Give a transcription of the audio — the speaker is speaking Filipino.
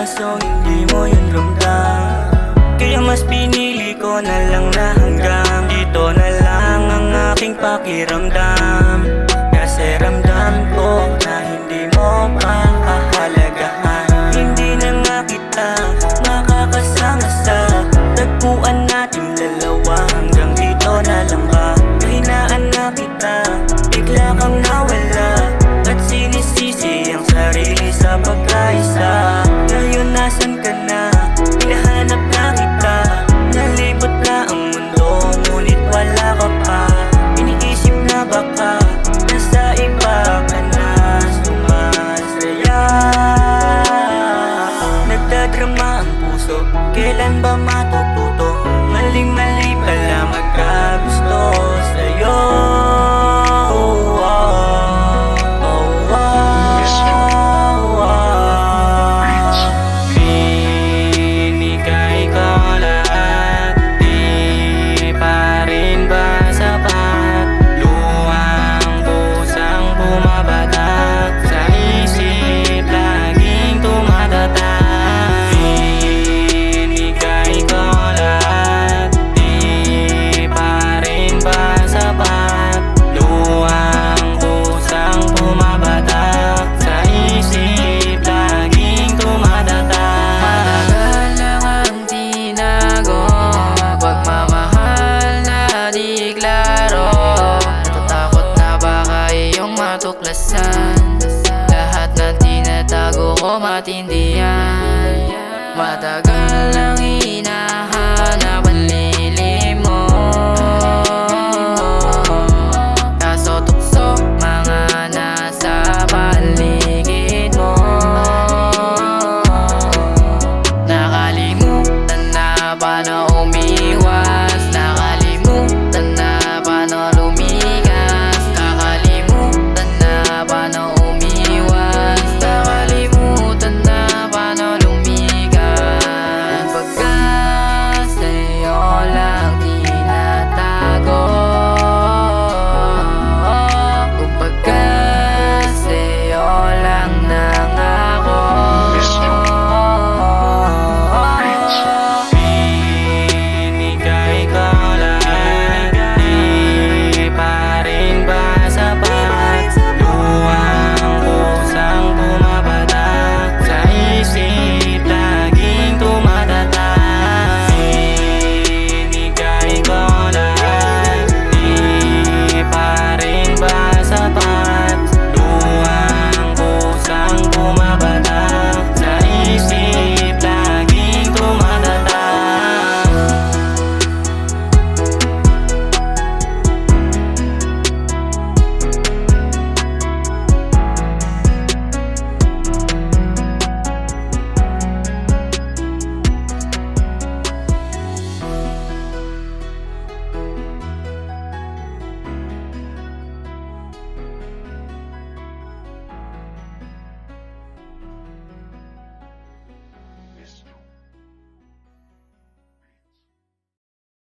kaso hindi mo yun ramdam. Kaya mas pinili ko na lang na hanggang dito na lang ang aking pakiramdam. Kasi ramdam ko na hindi mo pa kahalagahan. Hindi na nga kita makakasama sa tagpuan nating dalawa. Hanggang dito na lang ba? Kahinaan na kita, bigla kang nawala, at sinisisi ang sarili sa pagkaisa. Ngayon nasan ka na? Hinahanap na kita. Nalibot na ang mundo, ngunit wala ka pa. Iniisip na baka nasa iba ka na sumasaya. Nagdadrama ang puso, kailan ba matututo? Maling-mali pala magkagusto sa'yo. Binigay ko lahat, di pa rin ba sapat? Luwang pusang bumabatak, sa isip laging tumatatak. Binigay ko lahat, di pa rin ba sapat? Luwang pusang bumabatak, sa isip laging tumatatak. Matagal lang ang tinago, pagmamahal na di klaro. Natatakot na baka iyong matuklasan, lahat na tinatago ko matindihan. Matagal lang hinahanap